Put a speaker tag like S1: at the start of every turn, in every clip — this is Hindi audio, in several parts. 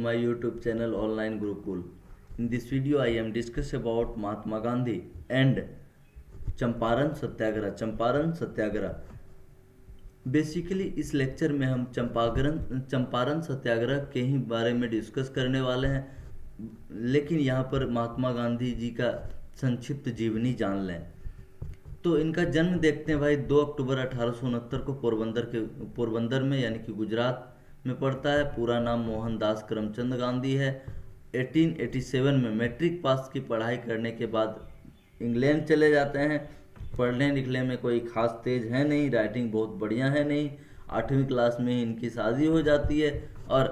S1: My YouTube channel Online Gurukul. In this video, I am discuss about Mahatma Gandhi and Champaran Satyagraha. Champaran Satyagraha basically इस लेक्चर में हम चंपारण सत्याग्रह के ही बारे में डिस्कस करने वाले हैं, लेकिन यहाँ पर महात्मा गांधी जी का संक्षिप्त जीवनी जान लें। तो इनका जन्म देखते हैं भाई 2 अक्टूबर 1869 को पोरबंदर में यानी कि गुजरात में पड़ता है। पूरा नाम मोहनदास करमचंद गांधी है। 1887 में मैट्रिक पास की पढ़ाई करने के बाद इंग्लैंड चले जाते हैं। पढ़ने लिखने में कोई खास तेज है नहीं, राइटिंग बहुत बढ़िया है नहीं। 8वीं क्लास में ही इनकी शादी हो जाती है और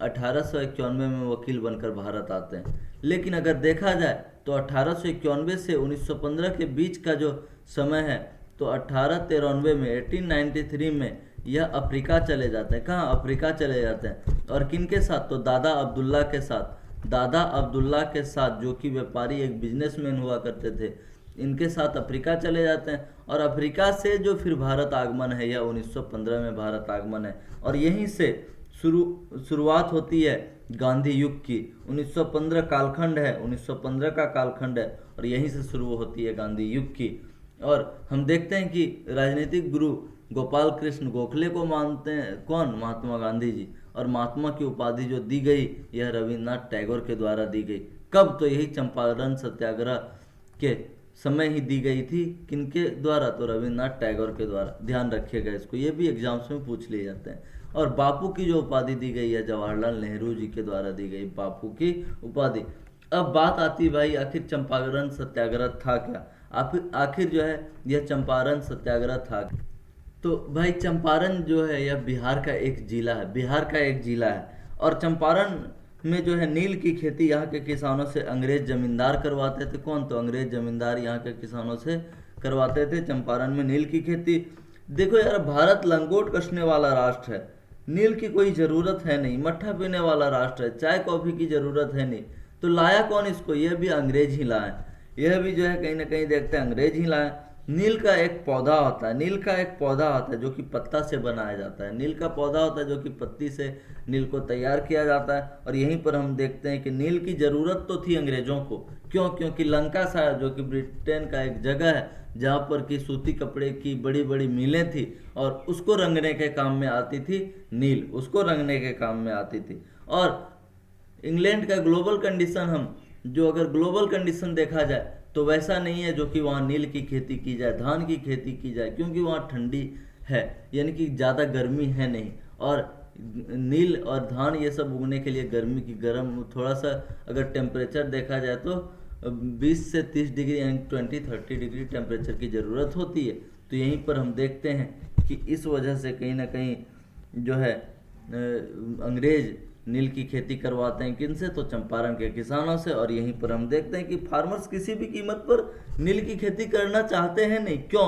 S1: 1891 में वकील बनकर भारत आते हैं। लेकिन अगर देखा जाए तो 1891 से 1915 के बीच का जो समय है, तो 1893 में 1893 में यह अफ्रीका चले जाते हैं। कहाँ? अफ्रीका चले जाते हैं। और किनके साथ? तो दादा अब्दुल्ला के साथ। दादा अब्दुल्ला के साथ, जो कि व्यापारी एक बिजनेसमैन हुआ करते थे, इनके साथ अफ्रीका चले जाते हैं। और अफ्रीका से जो फिर भारत आगमन है, यह 1915 में भारत आगमन है। और यहीं से शुरुआत होती है गांधी युग की। 1915 कालखंड है, 1915 का कालखंड है, और यहीं से शुरू होती है गांधी युग की। और हम देखते हैं कि राजनीतिक गुरु गोपाल कृष्ण गोखले को मानते हैं। कौन? महात्मा गांधी जी। और महात्मा की उपाधि जो दी गई, यह रविन्द्रनाथ टैगोर के द्वारा दी गई। कब? तो यही चंपारण सत्याग्रह के समय ही दी गई थी। किनके द्वारा? तो रविन्द्रनाथ टैगोर के द्वारा। ध्यान रखिएगा इसको, ये भी एग्जाम्स में पूछ लिए जाते हैं। और बापू की जो उपाधि दी गई है, जवाहरलाल नेहरू जी के द्वारा दी गई बापू की उपाधि। अब बात आती भाई, आखिर चंपारण सत्याग्रह था क्या? आखिर जो है यह चंपारण सत्याग्रह था। तो भाई चंपारण जो है यह बिहार का एक जिला है, बिहार का एक जिला है। और चंपारण में जो है नील की खेती यहाँ के किसानों से अंग्रेज जमींदार करवाते थे। कौन? तो अंग्रेज जमींदार यहाँ के किसानों से करवाते थे चंपारण में नील की खेती। देखो यार, भारत लंगोट कसने वाला राष्ट्र है, नील की कोई ज़रूरत है नहीं। मट्ठा पीने वाला राष्ट्र है, चाय कॉफ़ी की ज़रूरत है नहीं। तो लाया कौन इसको? यह भी अंग्रेज ही लाए। यह भी जो है कहीं ना कहीं देखते हैं अंग्रेज ही लाए। नील का एक पौधा होता है, नील का एक पौधा होता है जो कि पत्ता से बनाया जाता है। नील का पौधा होता है जो कि पत्ती से नील को तैयार किया जाता है। और यहीं पर हम देखते हैं कि नील की ज़रूरत तो थी अंग्रेज़ों को। क्यों? क्योंकि लंका सागर, जो कि ब्रिटेन का एक जगह है, जहाँ पर कि सूती कपड़े की बड़ी बड़ी मिलें थी, और उसको रंगने के काम में आती थी नील, उसको रंगने के काम में आती थी। और इंग्लैंड का ग्लोबल कंडीशन, हम जो अगर ग्लोबल कंडीशन देखा जाए तो वैसा नहीं है जो कि वहाँ नील की खेती की जाए, धान की खेती की जाए, क्योंकि वहाँ ठंडी है, यानी कि ज़्यादा गर्मी है नहीं। और नील और धान ये सब उगने के लिए गर्मी की गर्म थोड़ा सा अगर टेम्परेचर देखा जाए तो 20 से 30 डिग्री यानी 20-30 डिग्री टेम्परेचर की ज़रूरत होती है। तो यहीं पर हम देखते हैं कि इस वजह से कहीं ना कहीं जो है अंग्रेज नील की खेती करवाते हैं। किनसे? तो चंपारण के किसानों से। और यहीं पर हम देखते हैं कि फार्मर्स किसी भी कीमत पर नील की खेती करना चाहते हैं नहीं। क्यों?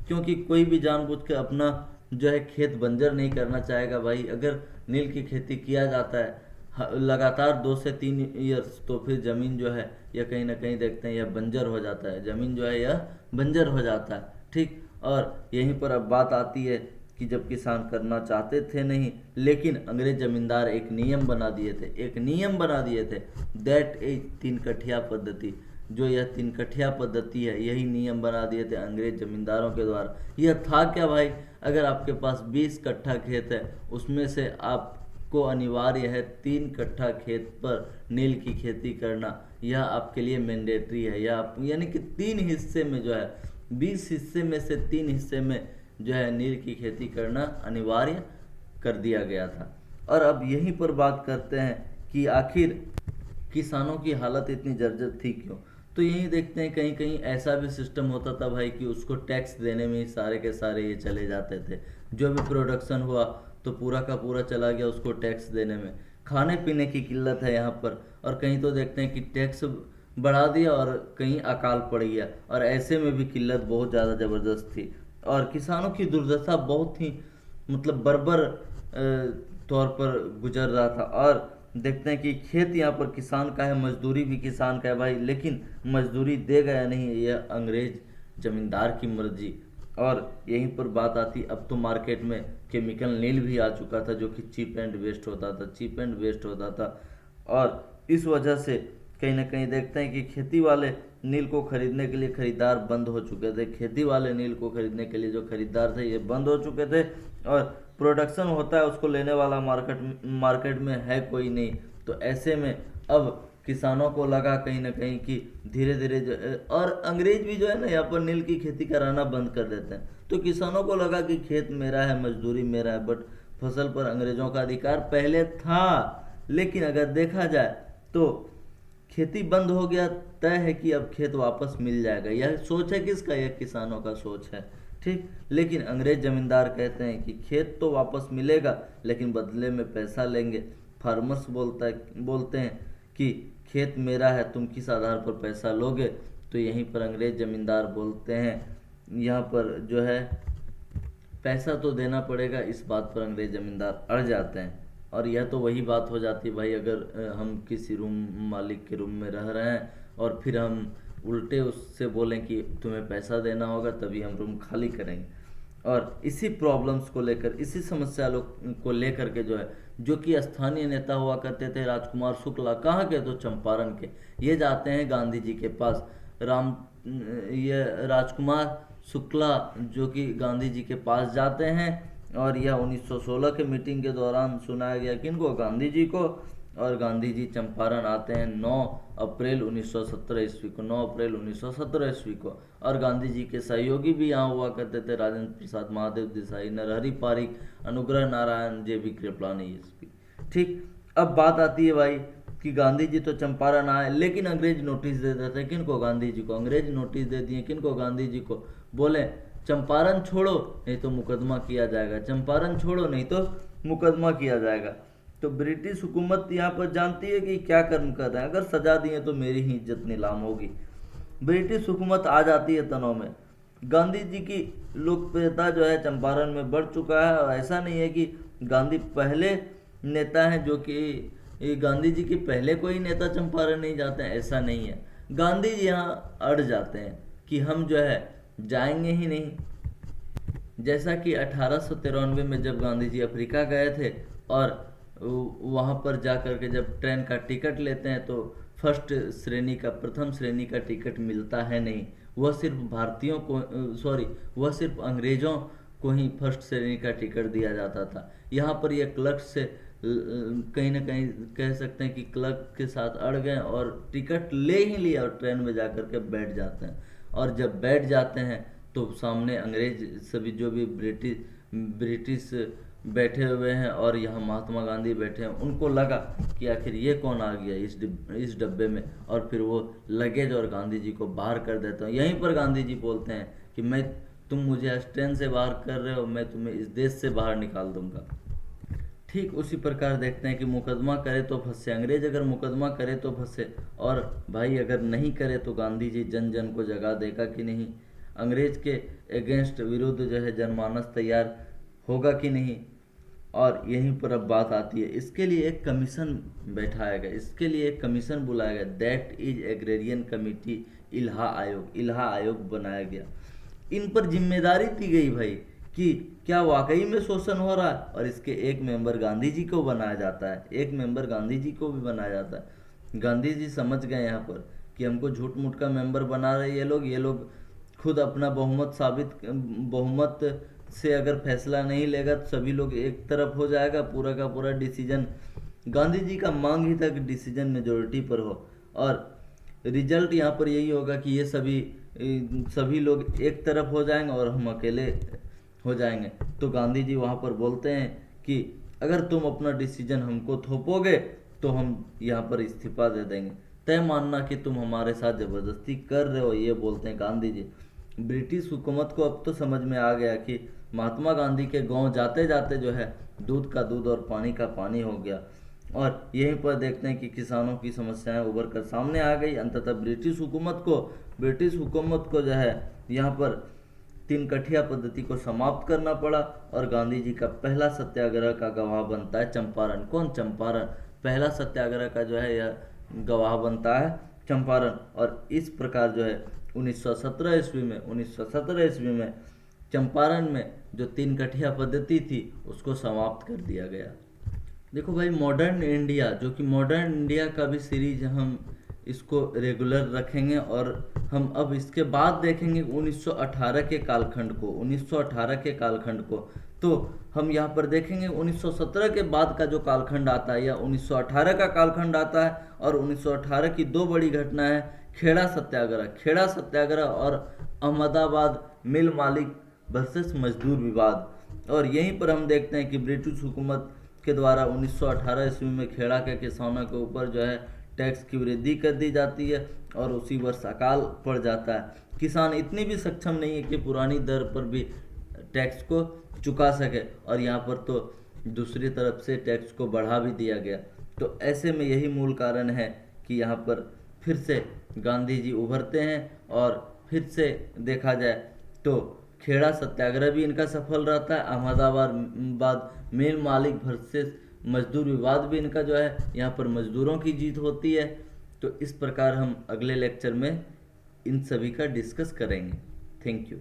S1: क्योंकि कोई भी जानबूझ के अपना जो है खेत बंजर नहीं करना चाहेगा भाई। अगर नील की खेती किया जाता है लगातार 2 से 3 ईयर्स, तो फिर ज़मीन जो है यह कहीं ना कहीं देखते हैं यह बंजर हो जाता है, ज़मीन जो है यह बंजर हो जाता है। ठीक। और यहीं पर अब बात आती है कि जब किसान करना चाहते थे नहीं, लेकिन अंग्रेज जमींदार एक नियम बना दिए थे, एक नियम बना दिए थे, दैट इज 3 कठिया पद्धति। जो यह 3 कठिया पद्धति है, यही नियम बना दिए थे अंग्रेज जमींदारों के द्वारा। यह था क्या भाई? अगर आपके पास 20 कट्ठा खेत है, उसमें से आपको अनिवार्य है 3 कट्ठा खेत पर नील की खेती करना। यह आपके लिए मैंडेटरी है। यह आप यानी कि 3 हिस्से में जो है, 20 हिस्से में से 3 हिस्से में जो है नील की खेती करना अनिवार्य कर दिया गया था। और अब यहीं पर बात करते हैं कि आखिर किसानों की हालत इतनी जर्जर थी क्यों? तो यही देखते हैं कहीं कहीं ऐसा भी सिस्टम होता था भाई कि उसको टैक्स देने में ही सारे के सारे ये चले जाते थे। जो भी प्रोडक्शन हुआ तो पूरा का पूरा चला गया उसको टैक्स देने में। खाने पीने की किल्लत है यहाँ पर। और कहीं तो देखते हैं कि टैक्स बढ़ा दिया और कहीं अकाल पड़ गया, और ऐसे में भी किल्लत बहुत ज़्यादा ज़बरदस्त थी। और किसानों की दुर्दशा बहुत ही मतलब बर्बर तौर पर गुजर रहा था। और देखते हैं कि खेत यहाँ पर किसान का है, मजदूरी भी किसान का है भाई, लेकिन मजदूरी देगा या नहीं, यह अंग्रेज जमींदार की मर्जी। और यहीं पर बात आती, अब तो मार्केट में केमिकल नील भी आ चुका था जो कि चीप एंड वेस्ट होता था, चीप एंड वेस्ट होता था। और इस वजह से कहीं ना कहीं देखते हैं कि खेती वाले नील को खरीदने के लिए खरीदार बंद हो चुके थे, खेती वाले नील को खरीदने के लिए जो खरीदार थे ये बंद हो चुके थे, और प्रोडक्शन होता है उसको लेने वाला मार्केट में है कोई नहीं। तो ऐसे में अब किसानों को लगा कहीं ना कहीं कि धीरे धीरे जो, और अंग्रेज भी जो है ना यहाँ पर नील की खेती कराना बंद कर देते हैं। तो किसानों को लगा कि खेत मेरा है, मजदूरी मेरा है, बट फसल पर अंग्रेजों का अधिकार पहले था। लेकिन अगर देखा जाए तो खेती बंद हो गया, तय है कि अब खेत वापस मिल जाएगा। यह सोच है किसका? यह किसानों का सोच है, ठीक। लेकिन अंग्रेज जमींदार कहते हैं कि खेत तो वापस मिलेगा लेकिन बदले में पैसा लेंगे। फार्मर्स बोलते हैं कि खेत मेरा है, तुम किस आधार पर पैसा लोगे? तो यहीं पर अंग्रेज जमींदार बोलते हैं यहाँ पर जो है पैसा तो देना पड़ेगा। इस बात पर अंग्रेज जमींदार अड़ जाते हैं। और यह तो वही बात हो जाती है भाई, अगर हम किसी रूम मालिक के रूम में रह रहे हैं और फिर हम उल्टे उससे बोलें कि तुम्हें पैसा देना होगा तभी हम रूम खाली करेंगे। और इसी प्रॉब्लम्स को लेकर, इसी समस्या को लेकर के जो है, जो कि स्थानीय नेता हुआ करते थे राजकुमार शुक्ला, कहाँ के? तो चंपारण के। ये जाते हैं गांधी जी के पास। ये राजकुमार शुक्ला जो कि गांधी जी के पास जाते हैं, और यह 1916 के मीटिंग के दौरान सुनाया गया किनको? गांधी जी को। और गांधी जी चंपारण आते हैं 9 अप्रैल 1917 ईस्वी को, 9 अप्रैल 1917 ईस्वी को। और गांधी जी के सहयोगी भी यहाँ हुआ करते थे, राजेंद्र प्रसाद, महादेव देसाई, नरहरि पारिक, अनुग्रह नारायण, जे.बी. कृपलानी ईस्वी, ठीक। अब बात आती है भाई कि गांधी जी तो चंपारण आए, लेकिन अंग्रेज नोटिस दे देते हैं किनको? गांधी जी को। अंग्रेज नोटिस दे दिए किनको? गांधी जी को। बोले चंपारण छोड़ो नहीं तो मुकदमा किया जाएगा, चंपारण छोड़ो नहीं तो मुकदमा किया जाएगा। तो ब्रिटिश हुकूमत यहाँ पर जानती है कि क्या कर्म कर रहे हैं, अगर सजा दिए तो मेरी ही इज्जत नीलाम होगी। ब्रिटिश हुकूमत आ जाती है तनाव में। गांधी जी की लोकप्रियता जो है चंपारण में बढ़ चुका है। और ऐसा नहीं है कि गांधी पहले नेता हैं जो कि गांधी जी के पहले कोई नेता चंपारण नहीं जाते हैं, ऐसा नहीं है। गांधी जी यहाँ अड़ जाते हैं कि हम जो है जाएंगे ही नहीं। जैसा कि 1893 में जब गांधी जी अफ्रीका गए थे और वहाँ पर जा कर के जब ट्रेन का टिकट लेते हैं तो फर्स्ट श्रेणी का, प्रथम श्रेणी का टिकट मिलता है नहीं। वह सिर्फ भारतीयों को, वह सिर्फ अंग्रेजों को ही फर्स्ट श्रेणी का टिकट दिया जाता था। यहाँ पर यह क्लर्क से कहीं ना कहीं कह सकते हैं कि क्लर्क के साथ अड़ गए और टिकट ले ही लिया और ट्रेन में जा कर के बैठ जाते हैं। और जब बैठ जाते हैं तो सामने अंग्रेज सभी जो भी ब्रिटिश बैठे हुए हैं और यहाँ महात्मा गांधी बैठे हैं, उनको लगा कि आखिर ये कौन आ गया इस डब्बे में। और फिर वो लगेज और गांधी जी को बाहर कर देते हैं। यहीं पर गांधी जी बोलते हैं कि तुम मुझे इस ट्रेन से बाहर कर रहे हो, मैं तुम्हें इस देश से बाहर निकाल दूंगा। ठीक उसी प्रकार देखते हैं कि मुकदमा करे तो फंसे, अंग्रेज अगर मुकदमा करे तो फंसे, और भाई अगर नहीं करे तो गांधी जी जन जन को जगा देगा कि नहीं, अंग्रेज के अगेंस्ट विरुद्ध जो है जनमानस तैयार होगा कि नहीं। और यहीं पर अब बात आती है, इसके लिए एक कमीशन बैठाया गया, इसके लिए एक कमीशन बुलाया गया, दैट इज एग्रेरियन कमिटी, इल्हा आयोग बनाया गया। इन पर जिम्मेदारी दी गई भाई कि क्या वाकई में शोषण हो रहा है, और इसके एक मेंबर गांधी जी को बनाया जाता है, एक मेंबर गांधी जी को भी बनाया जाता है। गांधी जी समझ गए यहाँ पर कि हमको झूठ मूठ का मेंबर बना रहे ये लोग खुद अपना बहुमत से अगर फैसला नहीं लेगा तो सभी लोग एक तरफ हो जाएगा, पूरा का पूरा डिसीजन गांधी जी का मांग ही था कि डिसीजन मेजोरिटी पर हो, और रिजल्ट यहाँ पर यही होगा कि ये सभी लोग एक तरफ हो जाएंगे और हम अकेले हो जाएंगे। तो गांधी जी वहाँ पर बोलते हैं कि अगर तुम अपना डिसीजन हमको थोपोगे तो हम यहाँ पर इस्तीफा दे देंगे, तय मानना कि तुम हमारे साथ ज़बरदस्ती कर रहे हो, ये बोलते हैं गांधी जी। ब्रिटिश हुकूमत को अब तो समझ में आ गया कि महात्मा गांधी के गांव जाते जाते जो है दूध का दूध और पानी का पानी हो गया। और यहीं पर देखते हैं कि किसानों की समस्याएं उभर कर सामने आ गई। अंततः ब्रिटिश हुकूमत को जो है यहाँ पर 3 कठिया पद्धति को समाप्त करना पड़ा, और गांधी जी का पहला सत्याग्रह का गवाह बनता है चंपारण। कौन? चंपारण। पहला सत्याग्रह का जो है यह गवाह बनता है चंपारण। और इस प्रकार जो है 1917 ईस्वी में चंपारण में जो 3 कठिया पद्धति थी उसको समाप्त कर दिया गया। देखो भाई, मॉडर्न इंडिया, जो कि मॉडर्न इंडिया का भी सीरीज हम इसको रेगुलर रखेंगे, और हम अब इसके बाद देखेंगे 1918 के कालखंड को, 1918 के कालखंड को। तो हम यहाँ पर देखेंगे 1917 के बाद का जो कालखंड आता है या 1918 का कालखंड आता है, और 1918 की दो बड़ी घटना है, खेड़ा सत्याग्रह, खेड़ा सत्याग्रह और अहमदाबाद मिल मालिक वर्सेस मजदूर विवाद। और यहीं पर हम देखते हैं कि ब्रिटिश हुकूमत के द्वारा 1918 ईस्वी में खेड़ा के किसानों के ऊपर जो है टैक्स की वृद्धि कर दी जाती है, और उसी वर्ष अकाल पड़ जाता है। किसान इतनी भी सक्षम नहीं है कि पुरानी दर पर भी टैक्स को चुका सके, और यहाँ पर तो दूसरी तरफ से टैक्स को बढ़ा भी दिया गया। तो ऐसे में यही मूल कारण है कि यहाँ पर फिर से गांधी जी उभरते हैं, और फिर से देखा जाए तो खेड़ा सत्याग्रह भी इनका सफल रहता है, अहमदाबाद मिल मालिक वर्सेस मजदूर विवाद भी इनका जो है यहाँ पर मजदूरों की जीत होती है। तो इस प्रकार हम अगले लेक्चर में इन सभी का डिस्कस करेंगे। Thank you.